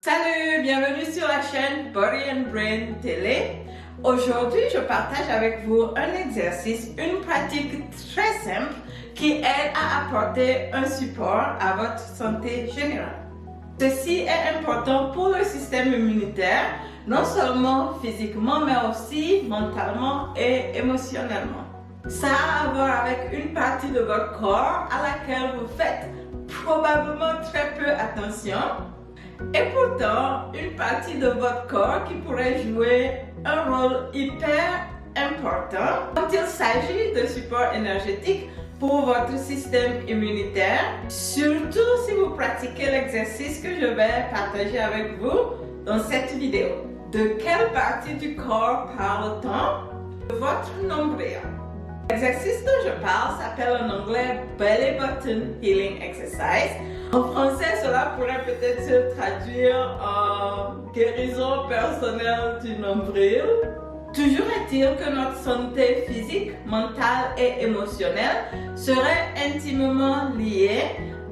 Salut, bienvenue sur la chaîne Body and Brain Télé. Aujourd'hui, je partage avec vous un exercice, une pratique très simple qui aide à apporter un support à votre santé générale. Ceci est important pour le système immunitaire, non seulement physiquement, mais aussi mentalement et émotionnellement. Ça a à voir avec une partie de votre corps à laquelle vous faites probablement très peu attention. Et pourtant, une partie de votre corps qui pourrait jouer un rôle hyper important quand il s'agit de support énergétique pour votre système immunitaire, surtout si vous pratiquez l'exercice que je vais partager avec vous dans cette vidéo. De quelle partie du corps parle-t-on? De votre nombril. L'exercice dont je parle s'appelle en anglais Belly Button Healing Exercise. En français, cela pourrait peut-être se traduire en guérison personnelle du nombril. Toujours est-il que notre santé physique, mentale et émotionnelle serait intimement liée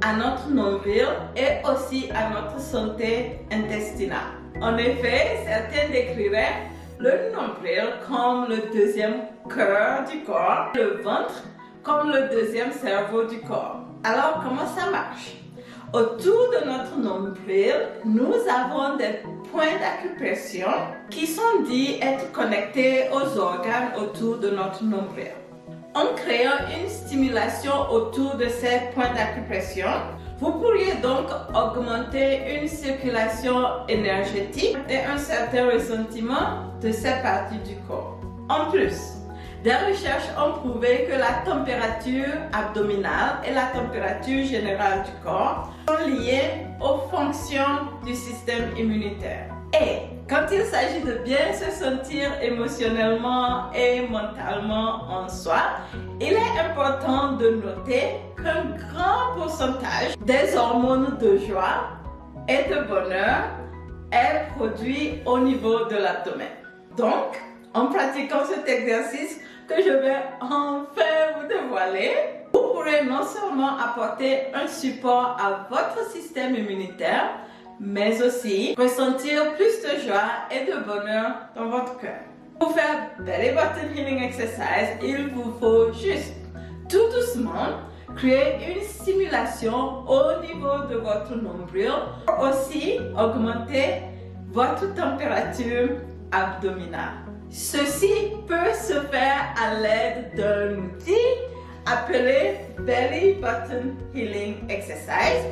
à notre nombril et aussi à notre santé intestinale. En effet, certains décriraient le nombril comme le deuxième cœur du corps, le ventre comme le deuxième cerveau du corps. Alors, comment ça marche? Autour de notre nombril, nous avons des points d'acupression qui sont dits être connectés aux organes autour de notre nombril. En créant une stimulation autour de ces points d'acupression, vous pourriez donc augmenter une circulation énergétique et un certain ressentiment de ces parties du corps. En plus, des recherches ont prouvé que la température abdominale et la température générale du corps sont liées aux fonctions du système immunitaire. Et quand il s'agit de bien se sentir émotionnellement et mentalement en soi, il est important de noter qu'un grand pourcentage des hormones de joie et de bonheur est produit au niveau de l'abdomen. Donc, en pratiquant cet exercice que je vais enfin vous dévoiler, vous pourrez non seulement apporter un support à votre système immunitaire, mais aussi ressentir plus de joie et de bonheur dans votre cœur. Pour faire Belly Button Healing Exercise, il vous faut juste tout doucement créer une stimulation au niveau de votre nombril, aussi augmenter votre température abdominale. Ceci peut se faire à l'aide d'un outil appelé Belly Button Healing Exercise,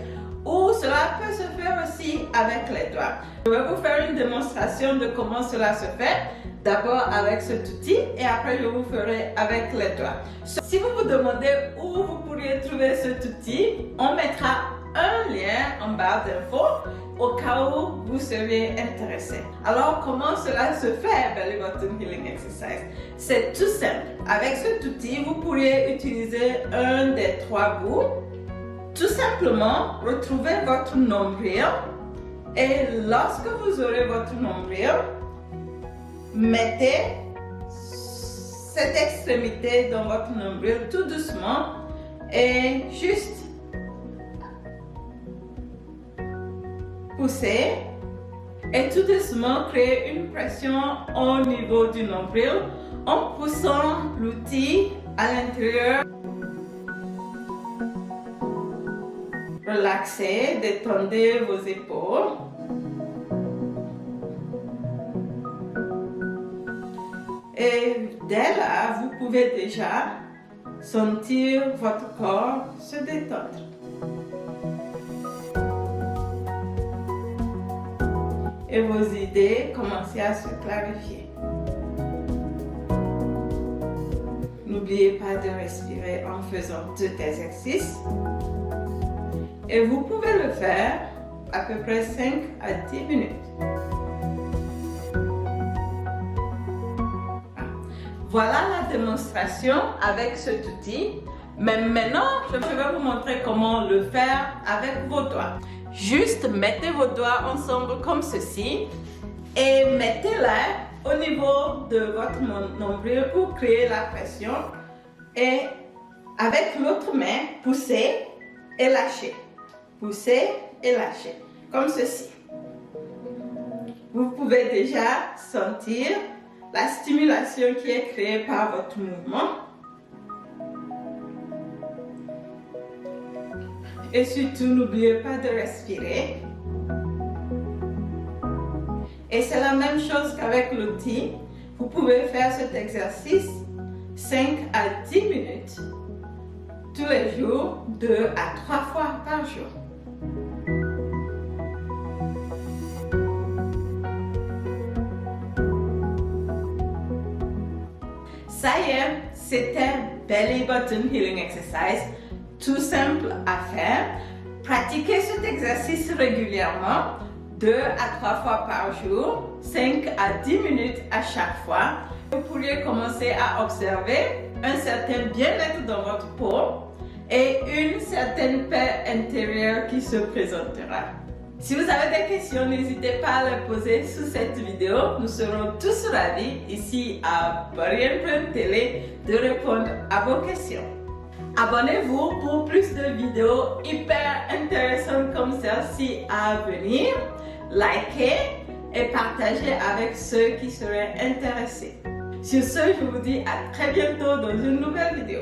ou cela peut se faire aussi avec les doigts. Je vais vous faire une démonstration de comment cela se fait, d'abord avec cet outil et après je vous ferai avec les doigts. Si vous vous demandez où vous pourriez trouver cet outil, on mettra un lien en barre d'infos au cas où vous seriez intéressé. Alors, comment cela se fait, Belly Button Healing Exercise? C'est tout simple. Avec cet outil, vous pourriez utiliser un des trois bouts. Tout simplement, retrouvez votre nombril et lorsque vous aurez votre nombril, mettez cette extrémité dans votre nombril tout doucement et juste poussez et tout doucement créez une pression au niveau du nombril en poussant l'outil à l'intérieur. Relaxez, détendez vos épaules. Et dès là, vous pouvez déjà sentir votre corps se détendre. Et vos idées commencer à se clarifier. N'oubliez pas de respirer en faisant cet exercice. Et vous pouvez le faire à peu près 5 à 10 minutes. Voilà la démonstration avec cet outil. Mais maintenant, je vais vous montrer comment le faire avec vos doigts. Juste mettez vos doigts ensemble comme ceci et mettez-les au niveau de votre nombril pour créer la pression. Et avec l'autre main, poussez et lâchez. Poussez et lâchez, comme ceci. pouvez déjà sentir la stimulation qui est créée par votre mouvement. Et surtout, n'oubliez pas de respirer. Et c'est la même chose qu'avec l'outil. Vous pouvez faire cet exercice 5 à 10 minutes tous les jours, 2 à 3 fois par jour. Ça y est, c'était Belly Button Healing Exercise. Tout simple à faire. Pratiquez cet exercice régulièrement, 2 à 3 fois par jour, 5 à 10 minutes à chaque fois. Vous pourriez commencer à observer un certain bien-être dans votre peau et une certaine paix intérieure qui se présentera. Si vous avez des questions, n'hésitez pas à les poser sous cette vidéo. Nous serons tous ravis ici à Body and Brain Télé de répondre à vos questions. Abonnez-vous pour plus de vidéos hyper intéressantes comme celle-ci à venir. Likez et partagez avec ceux qui seraient intéressés. Sur ce, je vous dis à très bientôt dans une nouvelle vidéo.